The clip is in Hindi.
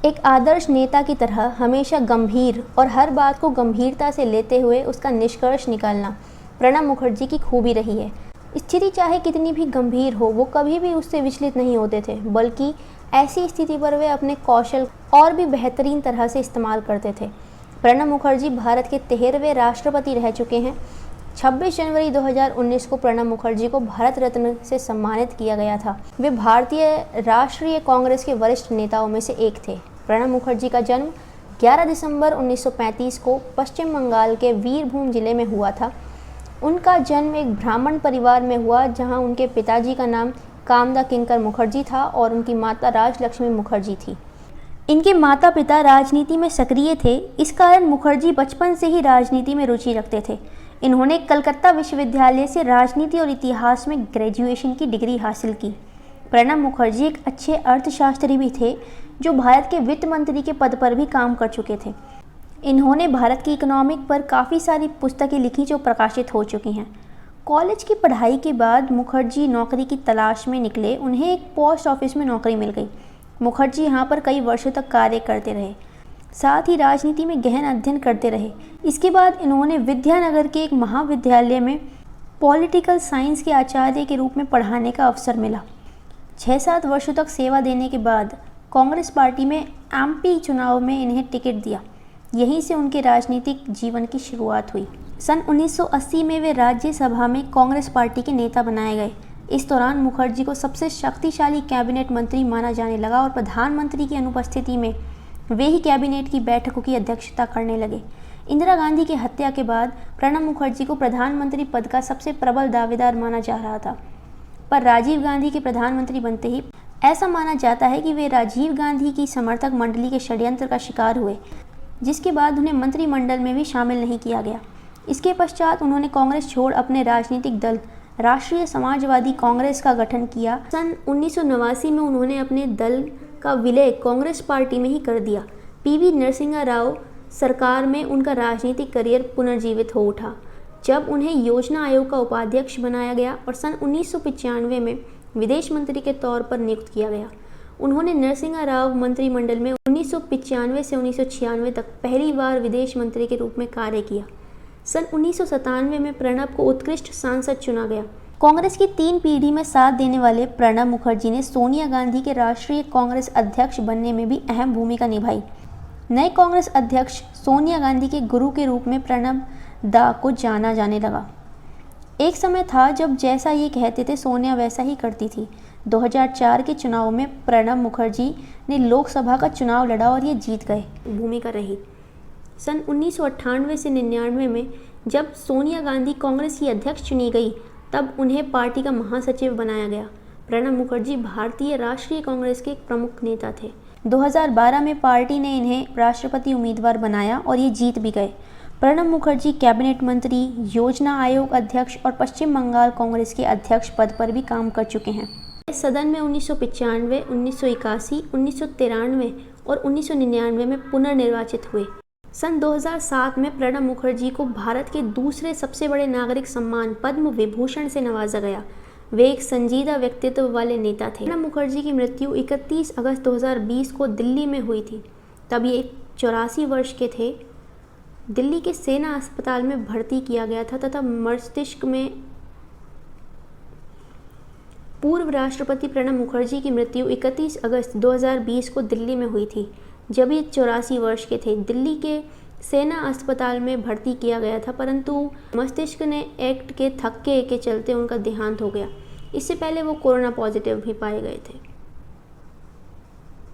एक आदर्श नेता की तरह हमेशा गंभीर और हर बात को गंभीरता से लेते हुए उसका निष्कर्ष निकालना प्रणब मुखर्जी की खूबी रही है। स्थिति चाहे कितनी भी गंभीर हो, वो कभी भी उससे विचलित नहीं होते थे, बल्कि ऐसी स्थिति पर वे अपने कौशल और भी बेहतरीन तरह से इस्तेमाल करते थे। प्रणब मुखर्जी भारत के 13वें राष्ट्रपति रह चुके हैं। 26 जनवरी 2019 को प्रणब मुखर्जी को भारत रत्न से सम्मानित किया गया था। वे भारतीय राष्ट्रीय कांग्रेस के वरिष्ठ नेताओं में से एक थे। प्रणब मुखर्जी का जन्म 11 दिसंबर 1935 को पश्चिम बंगाल के वीरभूम जिले में हुआ था। उनका जन्म एक ब्राह्मण परिवार में हुआ, जहां उनके पिताजी का नाम कामदा किंकर मुखर्जी था और उनकी माता राजलक्ष्मी मुखर्जी थी। इनके माता पिता राजनीति में सक्रिय थे, इस कारण मुखर्जी बचपन से ही राजनीति में रुचि रखते थे। इन्होंने कलकत्ता विश्वविद्यालय से राजनीति और इतिहास में ग्रेजुएशन की डिग्री हासिल की। प्रणब मुखर्जी एक अच्छे अर्थशास्त्री भी थे, जो भारत के वित्त मंत्री के पद पर भी काम कर चुके थे। इन्होंने भारत की इकोनॉमिक पर काफ़ी सारी पुस्तकें लिखी जो प्रकाशित हो चुकी हैं। कॉलेज की पढ़ाई के बाद मुखर्जी नौकरी की तलाश में निकले। उन्हें एक पोस्ट ऑफिस में नौकरी मिल गई। मुखर्जी यहाँ पर कई वर्षों तक कार्य करते रहे, साथ ही राजनीति में गहन अध्ययन करते रहे। इसके बाद इन्होंने विद्यानगर के एक महाविद्यालय में पॉलिटिकल साइंस के आचार्य के रूप में पढ़ाने का अवसर मिला। 6-7 वर्षों तक सेवा देने के बाद कांग्रेस पार्टी में एमपी चुनाव में इन्हें टिकट दिया। यहीं से उनके राजनीतिक जीवन की शुरुआत हुई। सन 1980 में वे राज्यसभा में कांग्रेस पार्टी के नेता बनाए गए। इस दौरान मुखर्जी को सबसे शक्तिशाली कैबिनेट मंत्री माना जाने लगा और प्रधानमंत्री की अनुपस्थिति में वे ही कैबिनेट की बैठकों की अध्यक्षता करने लगे। इंदिरा गांधी की हत्या के बाद प्रणब मुखर्जी को प्रधानमंत्री पद का सबसे प्रबल दावेदार माना जा रहा था, पर राजीव गांधी के प्रधानमंत्री बनते ही ऐसा माना जाता है कि वे राजीव गांधी की समर्थक मंडली के षड्यंत्र का शिकार हुए, जिसके बाद उन्हें मंत्रिमंडल में भी शामिल नहीं किया गया। इसके पश्चात उन्होंने कांग्रेस छोड़ अपने राजनीतिक दल राष्ट्रीय समाजवादी कांग्रेस का गठन किया। सन 1989 में उन्होंने अपने दल का विलय कांग्रेस पार्टी में ही कर दिया। पीवी नरसिंहा राव सरकार में उनका राजनीतिक करियर पुनर्जीवित हो उठा, जब उन्हें योजना आयोग का उपाध्यक्ष बनाया गया और सन 1995 में विदेश मंत्री के तौर पर नियुक्त किया गया। उन्होंने नरसिंहा राव मंत्रिमंडल में 1995 से 1996 तक पहली बार विदेश मंत्री के रूप में कार्य किया। सन 1997 में प्रणब को उत्कृष्ट सांसद चुना गया। कांग्रेस की 3 पीढ़ी में साथ देने वाले प्रणब मुखर्जी ने सोनिया गांधी के राष्ट्रीय कांग्रेस अध्यक्ष बनने में भी अहम भूमिका निभाई। नए कांग्रेस अध्यक्ष सोनिया गांधी के गुरु के रूप में प्रणब दा को जाना जाने लगा। एक समय था जब जैसा ये कहते थे सोनिया वैसा ही करती थी। 2004 के चुनाव में प्रणब मुखर्जी ने लोकसभा का चुनाव लड़ा और ये जीत गए। भूमिका रही सन 1998 से 99 में जब सोनिया गांधी कांग्रेस की अध्यक्ष चुनी गई, तब उन्हें पार्टी का महासचिव बनाया गया। प्रणब मुखर्जी भारतीय राष्ट्रीय कांग्रेस के एक प्रमुख नेता थे। 2012 में पार्टी ने इन्हें राष्ट्रपति उम्मीदवार बनाया और ये जीत भी गए। प्रणब मुखर्जी कैबिनेट मंत्री, योजना आयोग अध्यक्ष और पश्चिम बंगाल कांग्रेस के अध्यक्ष पद पर भी काम कर चुके हैं। सदन में 1995, 1981, 1993 और 1999 में पुनर्निर्वाचित हुए। सन 2007 में प्रणब मुखर्जी को भारत के दूसरे सबसे बड़े नागरिक सम्मान पद्म विभूषण से नवाजा गया। वे एक संजीदा व्यक्तित्व वाले नेता थे। प्रणब मुखर्जी की मृत्यु 31 अगस्त 2020 को दिल्ली में हुई थी। तब ये 84 वर्ष के थे। दिल्ली के सेना अस्पताल में भर्ती किया गया था तथा मस्तिष्क में। पूर्व राष्ट्रपति प्रणब मुखर्जी की मृत्यु 31 अगस्त 2020 को दिल्ली में हुई थी, जब ये 84 वर्ष के थे। दिल्ली के सेना अस्पताल में भर्ती किया गया था, परंतु मस्तिष्क ने एक्ट के थक्के के चलते उनका देहांत हो गया। इससे पहले वो कोरोना पॉजिटिव भी पाए गए थे।